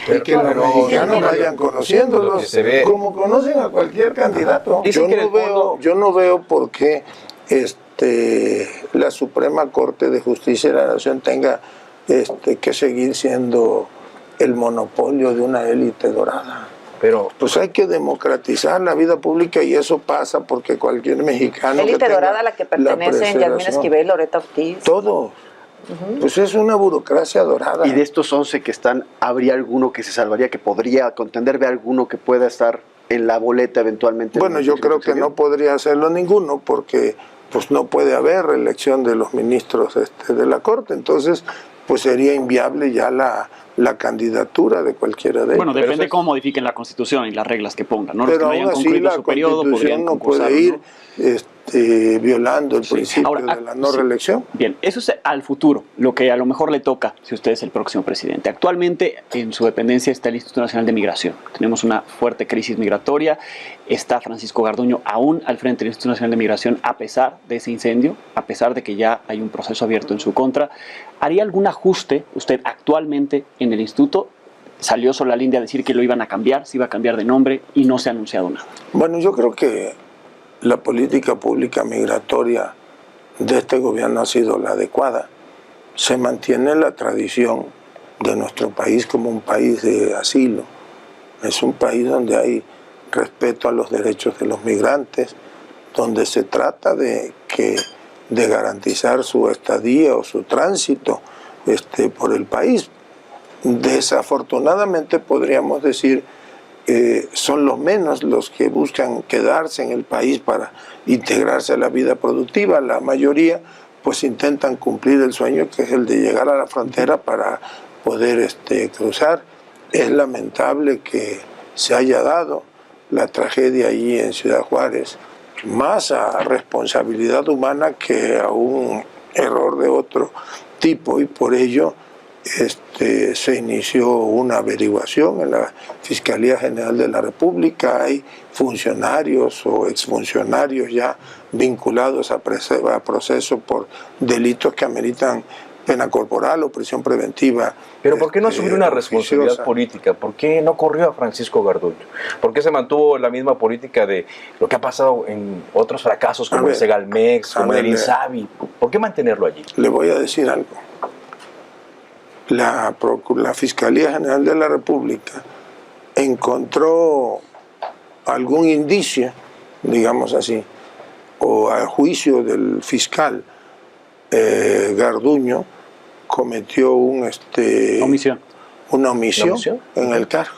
Speaker 2: Y que los mexicanos vayan conociéndolos
Speaker 5: lo que se ve.
Speaker 2: como conocen a cualquier candidato.
Speaker 5: Dicen que en el fondo-
Speaker 2: Yo no veo por qué la Suprema Corte de Justicia de la Nación tenga que seguir siendo el monopolio de una élite dorada.
Speaker 5: Pero
Speaker 2: Pues hay que democratizar la vida pública, y eso pasa porque cualquier mexicano
Speaker 3: Élite
Speaker 2: que tenga
Speaker 3: dorada a la que pertenecen Yasmín Esquivel, Loretta Ortiz.
Speaker 2: Todos. Pues es una burocracia dorada.
Speaker 6: Y de estos 11 que están, ¿habría alguno que se salvaría, que podría contender? ¿Ve alguno que pueda estar en la boleta eventualmente?
Speaker 2: Bueno, yo creo que no podría hacerlo ninguno, porque pues no puede haber reelección de los ministros de la Corte. Entonces, pues sería inviable ya la candidatura de cualquiera de ellos.
Speaker 7: Bueno, depende cómo modifiquen la Constitución y las reglas que pongan, ¿no? Los que
Speaker 2: Pero
Speaker 7: no hayan
Speaker 2: aún así
Speaker 7: concluido
Speaker 2: la
Speaker 7: su periodo podrían
Speaker 2: Constitución no
Speaker 7: concursar,
Speaker 2: puede ir
Speaker 7: ¿no?
Speaker 2: violando el principio
Speaker 7: Ahora,
Speaker 2: de la no
Speaker 7: sí.
Speaker 2: reelección.
Speaker 7: Bien, eso es al futuro, lo que a lo mejor le toca si usted es el próximo presidente. Actualmente en su dependencia está el Instituto Nacional de Migración. Tenemos una fuerte crisis migratoria. Está Francisco Garduño aún al frente del Instituto Nacional de Migración a pesar de ese incendio, a pesar de que ya hay un proceso abierto en su contra. ¿Haría algún ajuste usted actualmente en el instituto? Salió Solalinde Lindia a decir que lo iban a cambiar, se iba a cambiar de nombre y no se ha anunciado nada.
Speaker 2: Bueno, yo creo que la política pública migratoria de este gobierno ha sido la adecuada. Se mantiene la tradición de nuestro país como un país de asilo. Es un país donde hay respeto a los derechos de los migrantes, donde se trata de garantizar su estadía o su tránsito por el país. Desafortunadamente podríamos decir son los menos los que buscan quedarse en el país para integrarse a la vida productiva. La mayoría pues intentan cumplir el sueño, que es el de llegar a la frontera para poder cruzar. Es lamentable que se haya dado la tragedia allí en Ciudad Juárez, más a responsabilidad humana que a un error de otro tipo, y por ello se inició una averiguación en la Fiscalía General de la República. Hay funcionarios o exfuncionarios ya vinculados a proceso por delitos que ameritan pena corporal o prisión preventiva.
Speaker 5: Pero ¿por qué no asumió una responsabilidad
Speaker 2: oficiosa.
Speaker 5: política? ¿Por qué no corrió a Francisco Garduño? ¿Por qué se mantuvo la misma política de lo que ha pasado en otros fracasos como el Segalmex, como el Insabi? ¿Por qué mantenerlo allí?
Speaker 2: Le voy a decir algo. La Fiscalía General de la República encontró algún indicio, digamos así, o al juicio del fiscal Garduño, cometió una omisión en el cargo.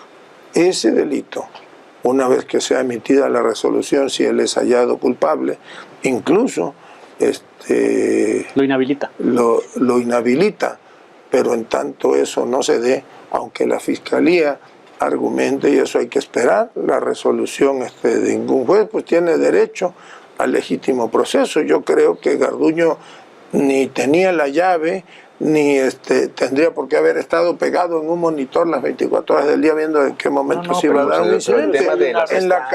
Speaker 2: Ese delito, una vez que sea emitida la resolución, si él es hallado culpable, incluso
Speaker 7: lo inhabilita.
Speaker 2: Lo inhabilita, pero en tanto eso no se dé, aunque la Fiscalía argumente, y eso hay que esperar, la resolución de ningún juez, pues tiene derecho al legítimo proceso. Yo creo que Garduño ni tenía la llave, ni tendría por qué haber estado pegado en un monitor las 24 horas del día viendo en qué momento se iba a dar un incidente. En la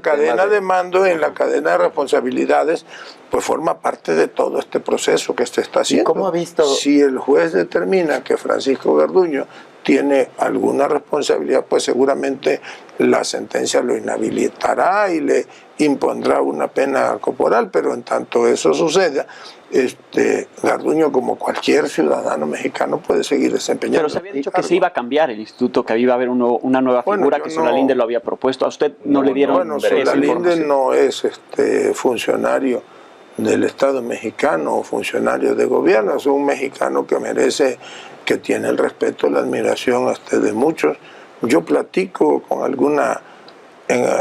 Speaker 2: cadena de mando, en la cadena de responsabilidades, pues forma parte de todo este proceso que se está haciendo.
Speaker 4: ¿Cómo ha visto?
Speaker 2: Si el juez determina que Francisco Garduño tiene alguna responsabilidad, pues seguramente la sentencia lo inhabilitará y le impondrá una pena corporal, pero en tanto eso suceda, Garduño, como cualquier ciudadano mexicano, puede seguir desempeñando.
Speaker 7: Pero se había dicho que se iba a cambiar el instituto, que iba a haber una nueva figura, que Solalinde lo había propuesto. ¿A usted no le dieron
Speaker 2: Bueno, Solalinde no es funcionario del Estado mexicano o funcionario de gobierno, es un mexicano que merece, que tiene el respeto, la admiración de muchos. Yo platico con alguna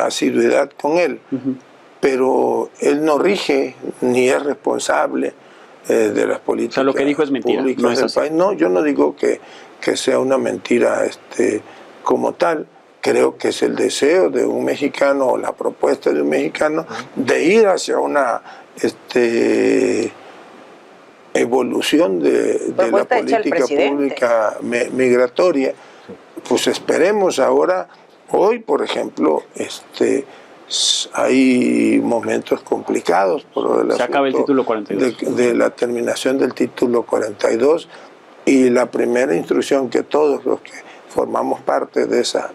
Speaker 2: asiduidad con él, pero él no rige ni es responsable de las políticas.
Speaker 7: O sea, lo que dijo es mentira,
Speaker 2: públicas
Speaker 7: no es
Speaker 2: del
Speaker 7: así.
Speaker 2: país. No, yo no digo que sea una mentira como tal. Creo que es el deseo de un mexicano o la propuesta de un mexicano de ir hacia una evolución de la política pública migratoria. Pues esperemos ahora. Hoy, por ejemplo, hay momentos complicados por el
Speaker 7: se acaba el título 42
Speaker 2: de la terminación del título 42, y la primera instrucción que todos los que formamos parte de esa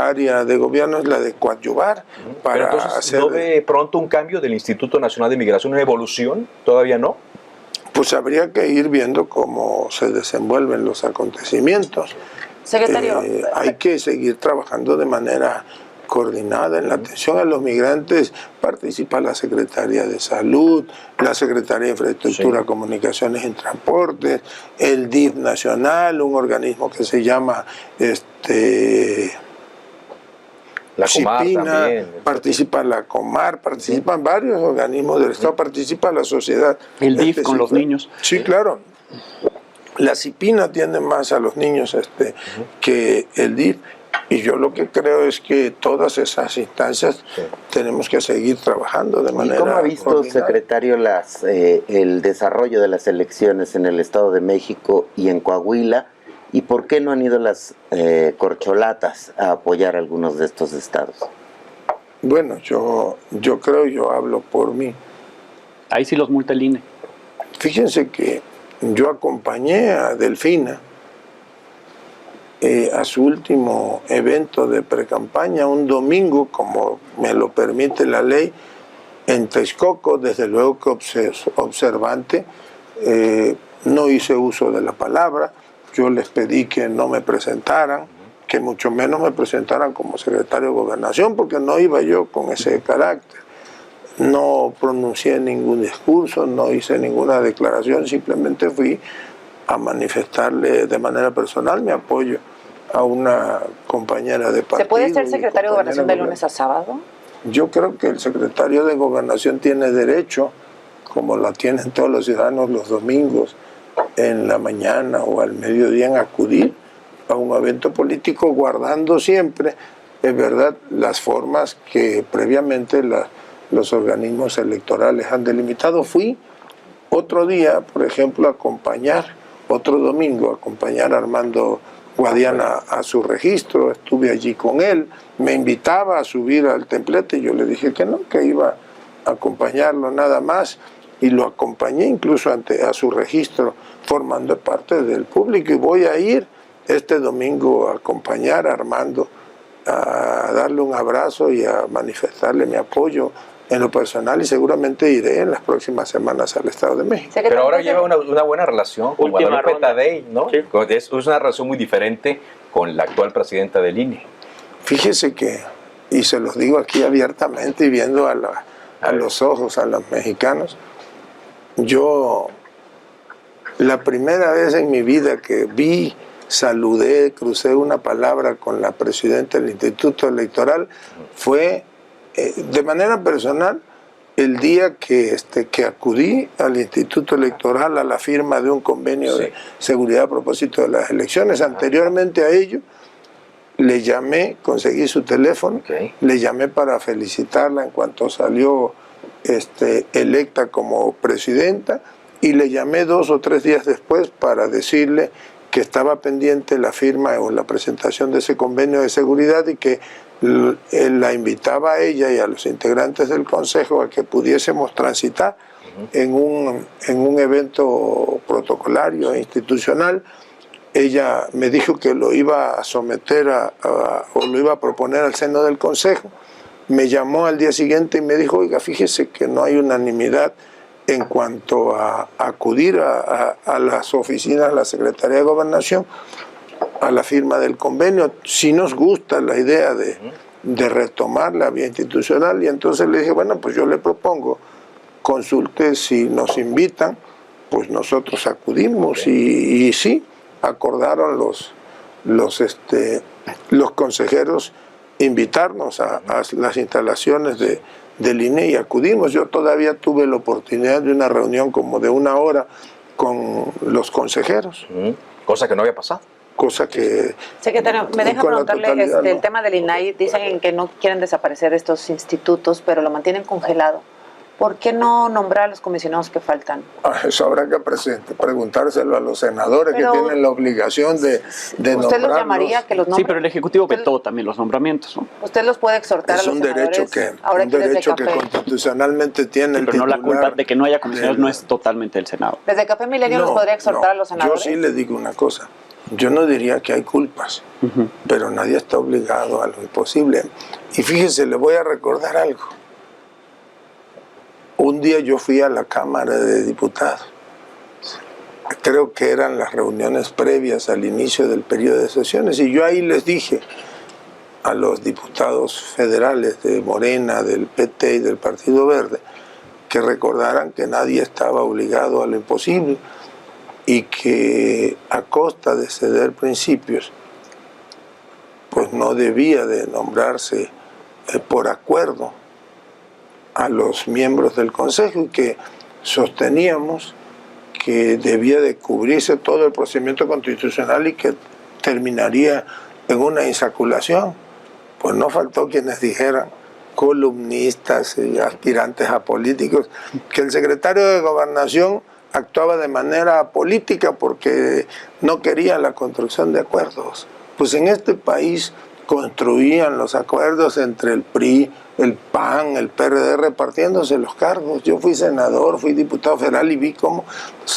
Speaker 2: área de gobierno es la de coadyuvar para
Speaker 5: pero entonces,
Speaker 2: hacer.
Speaker 5: ¿no ve pronto un cambio del Instituto Nacional de Migración, una evolución? ¿Todavía no?
Speaker 2: Pues habría que ir viendo cómo se desenvuelven los acontecimientos.
Speaker 3: Secretario,
Speaker 2: hay que seguir trabajando de manera coordinada en la atención a los migrantes. Participa la Secretaría de Salud, la Secretaría de Infraestructura, Comunicaciones y Transportes, el DIF nacional, un organismo que se llama
Speaker 5: la Comar
Speaker 2: CIPINA,
Speaker 5: también.
Speaker 2: participa la Comar, participan varios organismos del Estado, participa la sociedad.
Speaker 7: El DIF con los niños.
Speaker 2: Sí, claro. La CIPINA atiende más a los niños que el DIF, y yo lo que creo es que todas esas instancias tenemos que seguir trabajando de manera.
Speaker 4: ¿Y cómo ha visto,
Speaker 2: coordinada?
Speaker 4: secretario, el desarrollo de las elecciones en el Estado de México y en Coahuila? ¿Y por qué no han ido las corcholatas a apoyar a algunos de estos estados?
Speaker 2: Bueno, yo creo, yo hablo por mí.
Speaker 7: Ahí sí los multa el INE.
Speaker 2: Fíjense que yo acompañé a Delfina a su último evento de precampaña, un domingo, como me lo permite la ley, en Texcoco. Desde luego que observante, no hice uso de la palabra. Yo les pedí que no me presentaran, que mucho menos me presentaran como secretario de Gobernación, porque no iba yo con ese carácter. No pronuncié ningún discurso, no hice ninguna declaración, simplemente fui a manifestarle de manera personal mi apoyo a una compañera de partido.
Speaker 3: ¿Se puede ser secretario de Gobernación de lunes a sábado?
Speaker 2: Yo creo que el secretario de Gobernación tiene derecho, como lo tienen todos los ciudadanos los domingos, en la mañana o al mediodía, en acudir a un evento político, guardando siempre, es verdad, las formas que previamente los organismos electorales han delimitado. Fui otro día, por ejemplo, otro domingo, acompañar a Armando Guadiana a su registro. Estuve allí con él, me invitaba a subir al templete, yo le dije que no, que iba a acompañarlo nada más, y lo acompañé incluso a su registro, formando parte del público, y voy a ir este domingo a acompañar a Armando, a darle un abrazo y a manifestarle mi apoyo en lo personal, y seguramente iré en las próximas semanas al Estado de México.
Speaker 5: Pero ahora lleva una buena relación con
Speaker 1: Última
Speaker 5: Guadalupe
Speaker 1: ronda.
Speaker 5: Tadei, ¿no?
Speaker 1: Sí.
Speaker 5: Es una relación muy diferente con la actual presidenta del INE.
Speaker 2: Fíjese que y se los digo aquí abiertamente y viendo a los ojos a los mexicanos, yo la primera vez en mi vida que vi, saludé, crucé una palabra con la presidenta del Instituto Electoral fue de manera personal el día que acudí al Instituto Electoral a la firma de un convenio de seguridad a propósito de las elecciones. Anteriormente a ello, le llamé, conseguí su teléfono, le llamé para felicitarla en cuanto salió electa como presidenta, y le llamé 2 o 3 días después para decirle que estaba pendiente la firma o la presentación de ese convenio de seguridad y que la invitaba a ella y a los integrantes del Consejo a que pudiésemos transitar en un evento protocolario e institucional. Ella me dijo que lo iba a someter o lo iba a proponer al seno del Consejo. Me llamó al día siguiente y me dijo, oiga, fíjese que no hay unanimidad en cuanto a acudir a las oficinas de la Secretaría de Gobernación a la firma del convenio. Si nos gusta la idea de retomar la vía institucional, y entonces le dije, bueno, pues yo le propongo, consulte si nos invitan, pues nosotros acudimos, y sí, acordaron los consejeros invitarnos a las instalaciones del INE y acudimos. Yo todavía tuve la oportunidad de una reunión como de 1 hora con los consejeros.
Speaker 5: Cosa que no había pasado.
Speaker 2: Cosa que...
Speaker 3: Secretario, me deja preguntarle el tema del INAI. Dicen que no quieren desaparecer estos institutos, pero lo mantienen congelado. ¿Por qué no nombrar a los comisionados que faltan?
Speaker 2: Eso habrá que preguntárselo a los senadores, pero que tienen la obligación de nombrarlos.
Speaker 3: ¿Usted los llamaría a que los nombre?
Speaker 7: Sí, pero el Ejecutivo vetó también los nombramientos, ¿no?
Speaker 3: ¿Usted los puede exhortar a los senadores?
Speaker 2: Un derecho que constitucionalmente tiene el
Speaker 7: titular. Pero no la culpa de que no haya comisionados no es totalmente del Senado.
Speaker 3: ¿Desde Café Milenio los podría exhortar a los senadores?
Speaker 2: Yo sí le digo una cosa. Yo no diría que hay culpas, pero nadie está obligado a lo imposible. Y fíjese, le voy a recordar algo. Un día yo fui a la Cámara de Diputados. Creo que eran las reuniones previas al inicio del periodo de sesiones, y yo ahí les dije a los diputados federales de Morena, del PT y del Partido Verde que recordaran que nadie estaba obligado a lo imposible y que a costa de ceder principios, pues no debía de nombrarse por acuerdo a los miembros del Consejo, y que sosteníamos que debía de cubrirse todo el procedimiento constitucional y que terminaría en una insaculación. Pues no faltó quienes dijeran, columnistas y aspirantes a políticos, que el secretario de Gobernación actuaba de manera política porque no quería la construcción de acuerdos. Pues en este país construían los acuerdos entre el PRI, el PAN, el PRD, repartiéndose los cargos. Yo fui senador, fui diputado federal y vi cómo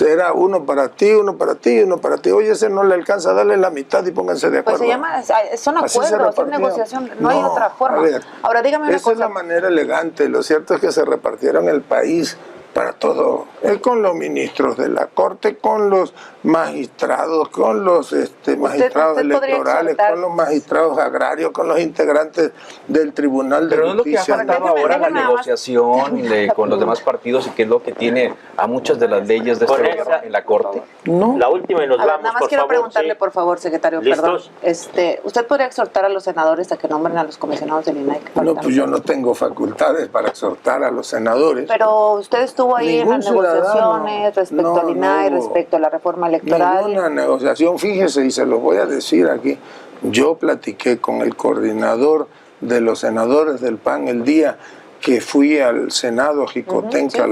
Speaker 2: era uno para ti, uno para ti, uno para ti. Oye, ese no le alcanza, dale la mitad y pónganse de acuerdo.
Speaker 3: Pues se llama, son acuerdos, son negociación, no hay otra forma.
Speaker 2: Ver,
Speaker 3: ahora dígame una
Speaker 2: cosa. Esa es la manera elegante. Lo cierto es que se repartieron el país para todo, con los ministros de la Corte, con los magistrados, con los magistrados electorales, con los magistrados agrarios, con los integrantes del Tribunal de Justicia.
Speaker 5: Pero no es lo que ha faltado ahora la negociación con los demás partidos, y que es lo que tiene a muchas de las leyes de este en la Corte.
Speaker 1: No. La última y nos vamos,
Speaker 3: nada más quiero preguntarle, por favor, secretario,
Speaker 1: ¿listos?
Speaker 3: perdón. ¿Usted podría exhortar a los senadores a que nombren a los comisionados del INAI?
Speaker 2: No, pues yo no tengo facultades para exhortar a los senadores.
Speaker 3: Pero usted estuvo ahí en las negociaciones respecto al INAI, respecto a la reforma electoral.
Speaker 2: Ninguna negociación, fíjese, y se lo voy a decir aquí. Yo platiqué con el coordinador de los senadores del PAN el día que fui al Senado Jicotenca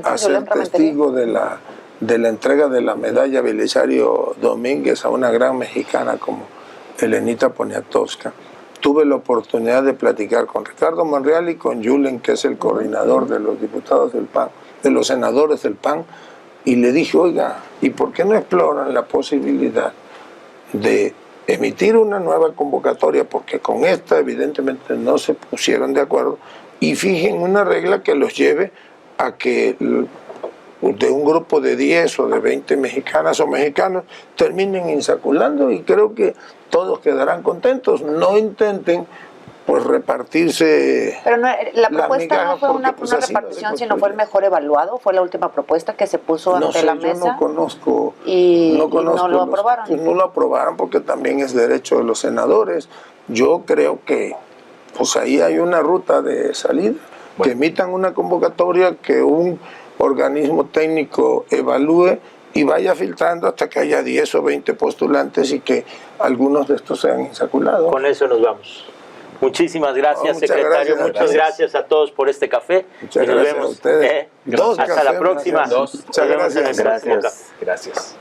Speaker 2: a ser testigo de la entrega de la medalla Belisario Domínguez a una gran mexicana como Elenita Poniatowska. Tuve la oportunidad de platicar con Ricardo Monreal y con Yulen, que es el coordinador de los diputados del PAN, de los senadores del PAN, y le dije, oiga, ¿y por qué no exploran la posibilidad de emitir una nueva convocatoria? Porque con esta evidentemente no se pusieron de acuerdo, y fijen una regla que los lleve a que de un grupo de 10 o de 20 mexicanas o mexicanos terminen insaculando, y creo que todos quedarán contentos. No intenten pues repartirse.
Speaker 3: Pero no, la
Speaker 2: las
Speaker 3: propuesta no
Speaker 2: migajas,
Speaker 3: fue
Speaker 2: porque,
Speaker 3: una
Speaker 2: pues, así no se
Speaker 3: repartición, sino fue el
Speaker 2: construye.
Speaker 3: mejor evaluado, fue la última propuesta que se puso
Speaker 2: No
Speaker 3: ante
Speaker 2: sé,
Speaker 3: la
Speaker 2: yo
Speaker 3: mesa.
Speaker 2: no conozco.
Speaker 3: y no lo
Speaker 2: los-
Speaker 3: aprobaron.
Speaker 2: pues no lo aprobaron porque también es derecho de los senadores. Yo creo que pues ahí hay una ruta de salida.
Speaker 5: Bueno.
Speaker 2: Que emitan una convocatoria, que un organismo técnico evalúe y vaya filtrando hasta que haya 10 o 20 postulantes y que algunos de estos sean insaculados.
Speaker 1: Con eso nos vamos. Muchísimas gracias,
Speaker 2: muchas
Speaker 1: secretario.
Speaker 2: gracias.
Speaker 1: Muchas gracias a todos por este café.
Speaker 2: Muchas
Speaker 1: y nos
Speaker 2: gracias
Speaker 1: vemos.
Speaker 2: a ustedes. Dos
Speaker 1: Hasta
Speaker 2: cafés,
Speaker 1: la próxima.
Speaker 2: gracias.
Speaker 1: Nos vemos en el
Speaker 2: Muchas
Speaker 1: próximo
Speaker 4: gracias.
Speaker 1: café.
Speaker 5: Gracias.